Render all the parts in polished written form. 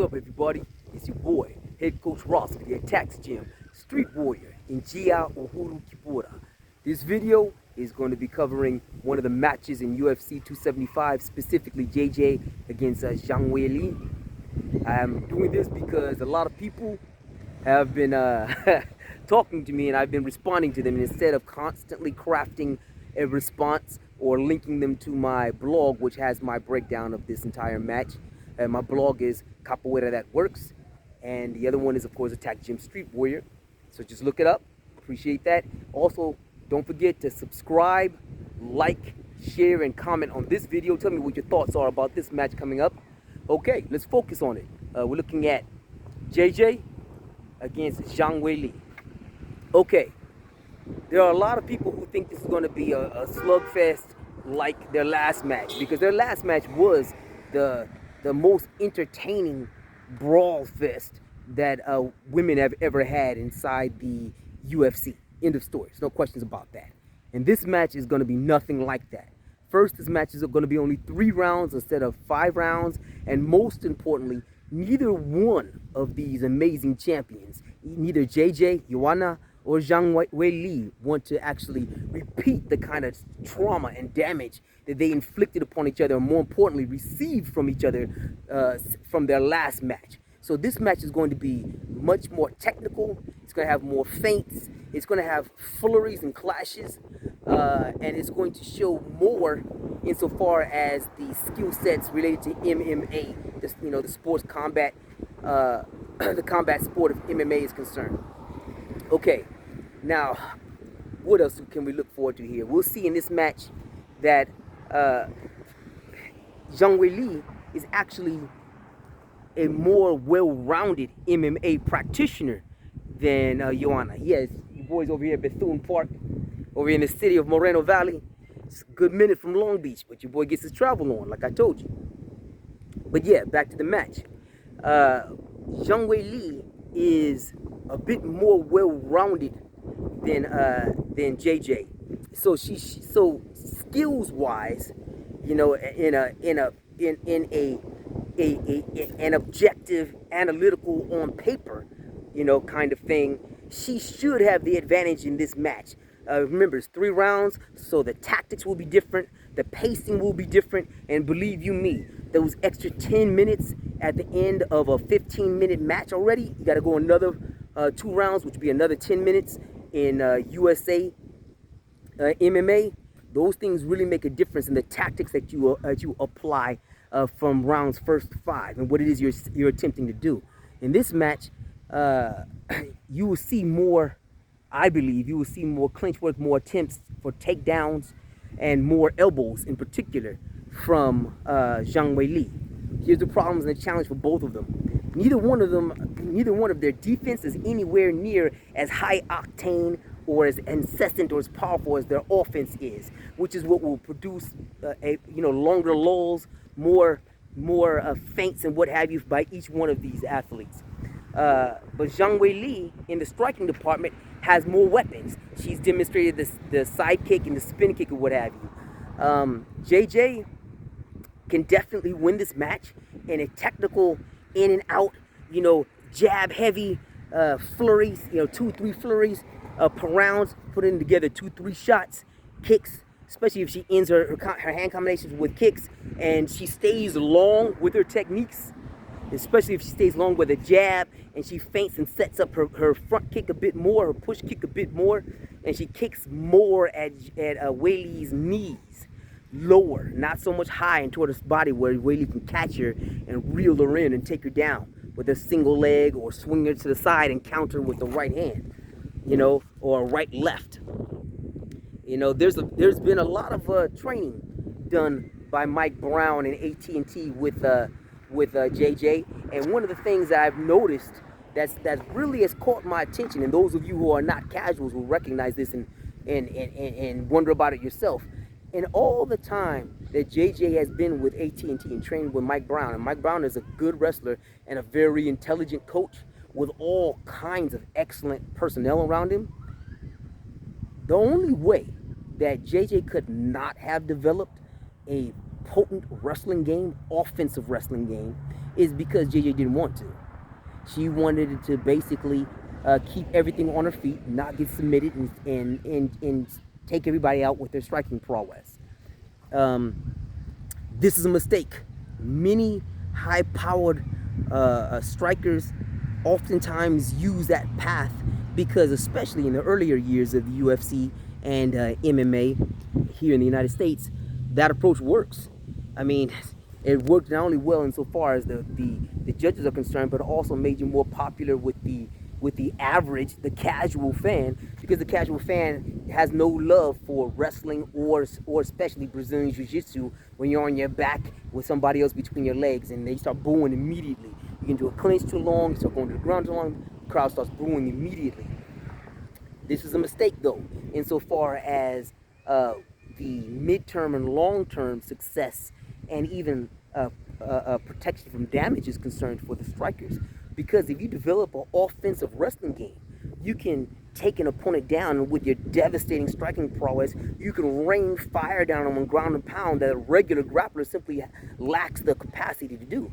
up, everybody? It's your boy, Head Coach Ross of the Attacks Gym, Street Warrior in Gia Uhuru Kipura. This video is going to be covering one of the matches in UFC 275, specifically JJ against Zhang Weili. I'm doing this because a lot of people have been talking to me and I've been responding to them, and instead of constantly crafting a response or linking them to my blog, which has my breakdown of this entire match. My blog is Capoeira That Works, and the other one is, of course, Attack Gym Street Warrior. So just look it up. Appreciate that. Also, don't forget to subscribe, like, share, and comment on this video. Tell me what your thoughts are about this match coming up. Okay, let's focus on it. We're looking at JJ against Zhang Weili. Okay, there are a lot of people who think this is going to be a slugfest like their last match, because their last match was the most entertaining brawl fest that women have ever had inside the UFC. End of story. No questions about that. And this match is going to be nothing like that. First, this match is going to be only 3 rounds instead of 5 rounds. And most importantly, neither one of these amazing champions, neither JJ, Joanna, or Zhang Weili, want to actually repeat the kind of trauma and damage that they inflicted upon each other, and more importantly, received from each other from their last match. So this match is going to be much more technical. It's going to have more feints. It's going to have flurries and clashes, and it's going to show more insofar as the skill sets related to MMA, the sports combat, the combat sport of MMA is concerned. Okay, now what else can we look forward to here? We'll see in this match that Zhang Weili is actually a more well-rounded MMA practitioner than Joanna. Yes, you boys over here at Bethune Park, over in the city of Moreno Valley. It's a good minute from Long Beach, but your boy gets his travel on, like I told you. But yeah, back to the match. Zhang Weili is a bit more well-rounded than JJ. So so skills-wise, you know, in an objective, analytical, on paper, you know, kind of thing, she should have the advantage in this match. Remember, it's 3 rounds, so the tactics will be different, the pacing will be different, and believe you me, those extra 10 minutes at the end of a 15-minute match already, you got to go another 2 rounds, which would be another 10 minutes in USA MMA. Those things really make a difference in the tactics that you apply from rounds first to 5, and what it is you're attempting to do. In this match, you will see more. I believe you will see more clinch work, more attempts for takedowns, and more elbows in particular from Zhang Weili. Here's the problems and the challenge for both of them. Neither one of their defense is anywhere near as high octane or as incessant or as powerful as their offense is, which is what will produce longer lulls, more feints and what have you by each one of these athletes. But Zhang Weili in the striking department has more weapons. She's demonstrated the side kick and the spin kick or what have you. JJ can definitely win this match in a technical, in and out, jab heavy flurries, 2-3 flurries per round, putting together 2-3 shots, kicks, especially if she ends her hand combinations with kicks, and she stays long with her techniques, especially if she stays long with a jab, and she feints and sets up her front kick a bit more, her push kick a bit more, and she kicks more at Weili's knees, lower, not so much high and toward her body where Weili can catch her and reel her in and take her down with a single leg, or swing her to the side and counter with the right hand, or right left. There's been a lot of training done by Mike Brown and AT&T with JJ, and one of the things that I've noticed that really has caught my attention, and those of you who are not casuals will recognize this and wonder about it yourself. In all the time that JJ has been with AT&T and trained with Mike Brown, and Mike Brown is a good wrestler and a very intelligent coach with all kinds of excellent personnel around him, the only way that JJ could not have developed a potent wrestling game, offensive wrestling game, is because JJ didn't want to. She wanted to basically keep everything on her feet, not get submitted, and take everybody out with their striking prowess. This is a mistake. Many high-powered strikers oftentimes use that path because, especially in the earlier years of the UFC and MMA here in the United States, that approach works. I mean, it worked not only well insofar as the judges are concerned, but also made you more popular with the average, the casual fan, because the casual fan has no love for wrestling or especially Brazilian Jiu-Jitsu when you're on your back with somebody else between your legs and they start booing immediately. You can do a clinch too long, you start going to the ground too long, the crowd starts booing immediately. This is a mistake, though, insofar as the midterm and long-term success and even protection from damage is concerned for the strikers. Because if you develop an offensive wrestling game, you can take an opponent down, and with your devastating striking prowess, you can rain fire down on ground and pound that a regular grappler simply lacks the capacity to do.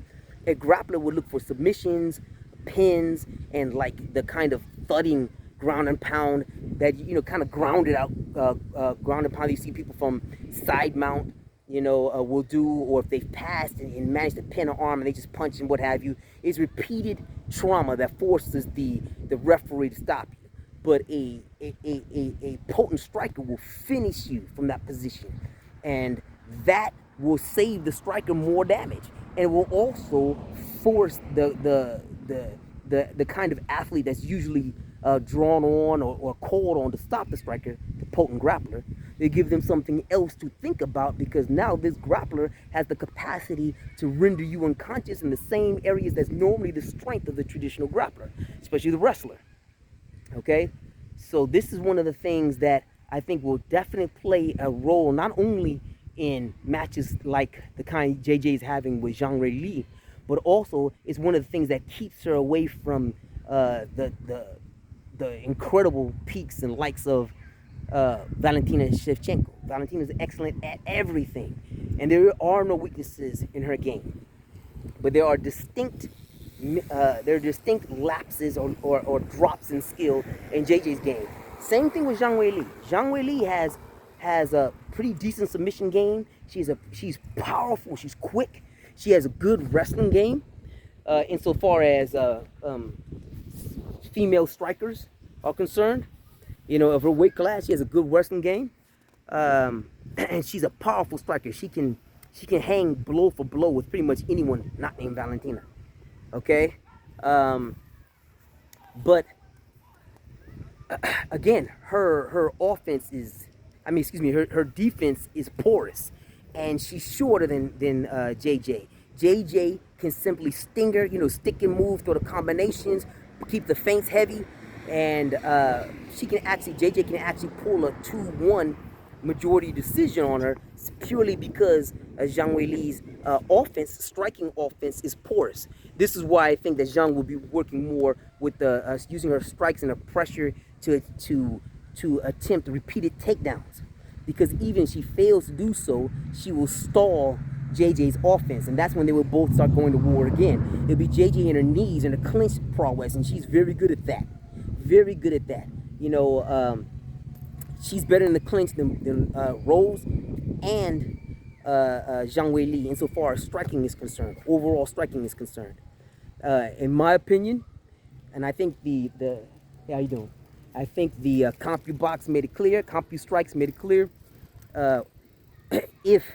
A grappler would look for submissions, pins, and like the kind of thudding ground and pound that, you know, kind of grounded out ground and pound you see people from side mount, you know, will do, or if they've passed and managed to pin an arm and they just punch and what have you. It's repeated trauma that forces the referee to stop you. But a potent striker will finish you from that position, and that will save the striker more damage, and it will also force the kind of athlete that's usually drawn on or called on to stop the striker, the potent grappler. They give them something else to think about, because now this grappler has the capacity to render you unconscious in the same areas that's normally the strength of the traditional grappler, especially the wrestler. Okay? So this is one of the things that I think will definitely play a role, not only in matches like the kind JJ is having with Zhang Weili, but also it's one of the things that keeps her away from the incredible peaks and likes of Valentina Shevchenko. Valentina is excellent at everything, and there are no weaknesses in her game, but there are distinct lapses or drops in skill in JJ's game. Same thing with Zhang Weili. Zhang Weili has a pretty decent submission game. She's powerful. She's quick. She has a good wrestling game. Insofar as female strikers are concerned, you know, of her weight class, she has a good wrestling game, and she's a powerful striker. She can hang blow for blow with pretty much anyone not named Valentina. Okay, but again, her offense is, her defense is porous, and she's shorter than JJ. JJ can simply sting her, you know, stick and move, throw the combinations, keep the feints heavy, and JJ can actually pull a 2-1 majority decision on her purely because Zhang Weili's striking offense is porous. This is why I think that Zhang will be working more with using her strikes and her pressure to attempt repeated takedowns, because even if she fails to do so, she will stall JJ's offense, and that's when they will both start going to war again. It'll be JJ in her knees and her clinch prowess, and she's very good at that. Very good at that. You know, she's better in the clinch than Rose and Zhang Weili insofar as striking is concerned, overall striking is concerned. In my opinion, and I think how you doing? I think the CompuBox made it clear, CompuStrikes made it clear. If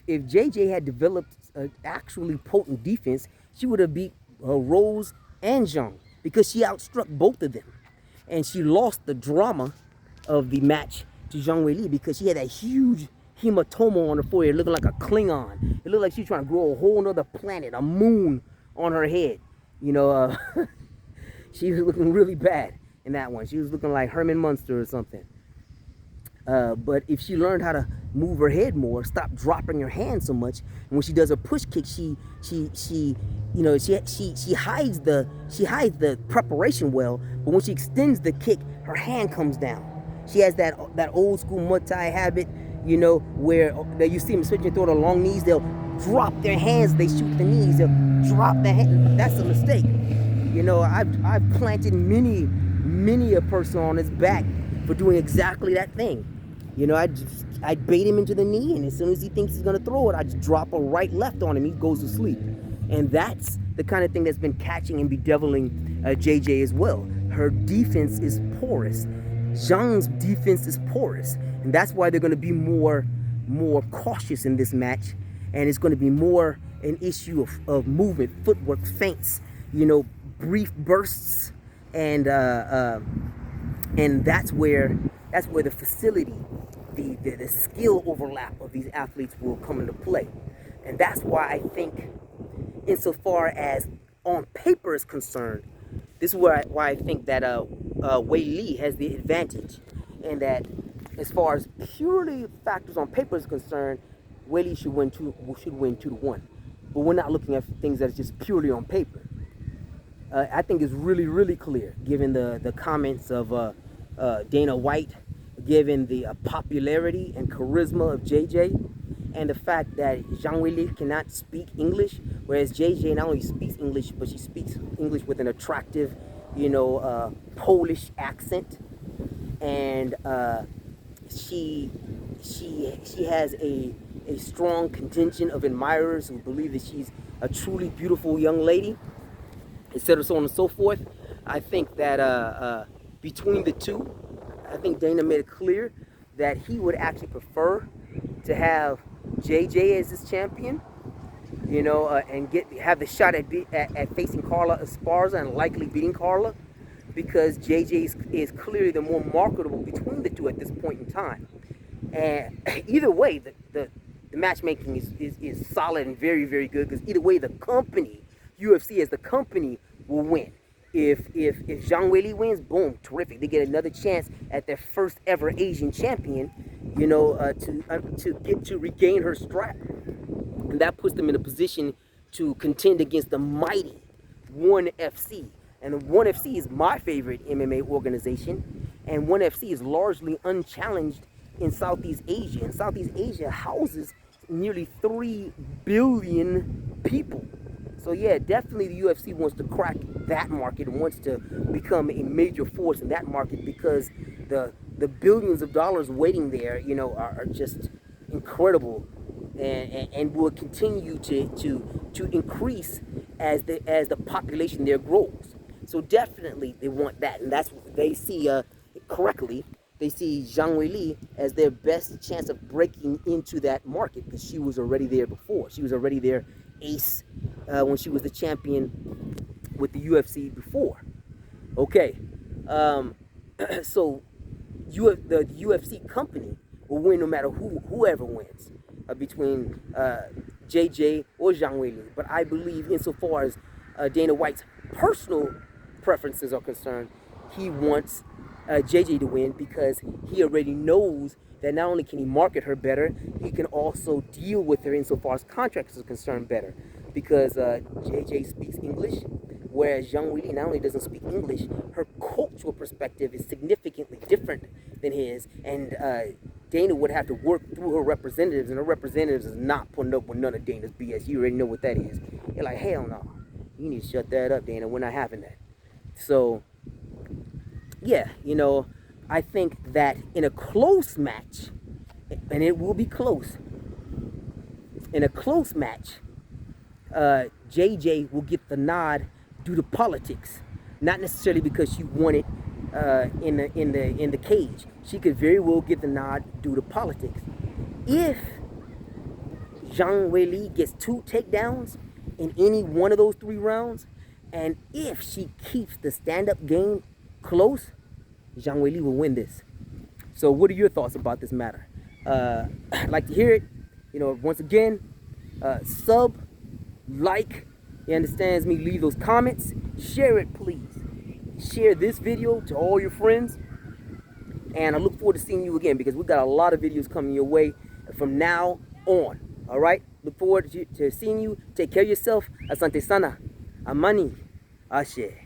JJ had developed an actually potent defense, she would have beat Rose and Zhang, because she outstruck both of them. And she lost the drama of the match to Zhang Weili because she had that huge hematoma on her forehead, looking like a Klingon. It looked like she was trying to grow a whole nother planet, a moon on her head. You know, she was looking really bad in that one. She was looking like Herman Munster or something. But if she learned how to move her head more, stop dropping her hand so much, and when she does a push kick, she hides the preparation well, but when she extends the kick, her hand comes down. She has that old school Muay Thai habit, you know, where you see them switching through the long knees, they'll drop their hands, they shoot the knees, they'll drop their hand. That's a mistake. You know, I've planted many a person on his back for doing exactly that thing. You know, I'd bait him into the knee, and as soon as he thinks he's gonna throw it, I just drop a right left on him. He goes to sleep. And that's the kind of thing that's been catching and bedeviling JJ as well. Her defense is porous. Zhang's defense is porous, and that's why they're going to be more cautious in this match, and it's going to be more an issue of movement, footwork, feints, you know, brief bursts, and that's where the facility, the skill overlap of these athletes will come into play, and that's why I think, insofar as on paper is concerned, this is why I think that Weili has the advantage, and that as far as purely factors on paper is concerned, Weili should win 2-1. But we're not looking at things that's just purely on paper. I think it's really clear, given the comments of Dana White, given the popularity and charisma of JJ, and the fact that Zhang Weili cannot speak English, whereas JJ not only speaks English, but she speaks English with an attractive, you know, Polish accent, and she has a strong contingent of admirers who believe that she's a truly beautiful young lady, etc., so on and so forth. I think that between the two, I think Dana made it clear that he would actually prefer to have JJ as his champion, you know, and have the shot at facing Carla Esparza and likely beating Carla, because JJ is clearly the more marketable between the two at this point in time. And either way, the matchmaking is solid and very good, because either way, the company, UFC as the company, will win. If Zhang Weili wins, boom, terrific. They get another chance at their first ever Asian champion, you know, to regain her strap, and that puts them in a position to contend against the mighty ONE FC. And ONE FC is my favorite MMA organization, and ONE FC is largely unchallenged in Southeast Asia. And Southeast Asia houses nearly 3 billion people. So yeah, definitely the UFC wants to crack that market and wants to become a major force in that market, because the billions of dollars waiting there, you know, are just incredible, and will continue to increase as the population there grows. So definitely they want that, and that's what they see correctly. They see Zhang Weili as their best chance of breaking into that market, because she was already there before. She was already their ace when she was the champion with the UFC before. Okay, so the UFC company will win no matter whoever wins between JJ or Zhang Weili. But I believe, insofar as Dana White's personal preferences are concerned, he wants JJ to win, because he already knows that not only can he market her better, he can also deal with her insofar as contracts are concerned better, because JJ speaks English, whereas Zhang Weili not only doesn't speak English, her cultural perspective is significantly different than his, and Dana would have to work through her representatives, and her representatives is not putting up with none of Dana's BS. You already know what that is. You're like, hell no, you need to shut that up, Dana. We're not having that. So yeah, you know, I think that in a close match, and it will be close, in a close match, JJ will get the nod due to politics, not necessarily because she won it in the cage. She could very well get the nod due to politics. If Zhang Weili gets 2 takedowns in any one of those 3 rounds, and if she keeps the stand-up game close, Zhang Weili will win this. So what are your thoughts about this matter? I'd like to hear it. You know, once again, sub, like, you understands me, leave those comments, share it please. Share this video to all your friends, and I look forward to seeing you again, because we've got a lot of videos coming your way from now on. All right, look forward to seeing you. Take care of yourself. Asante sana. Amani. Ashe.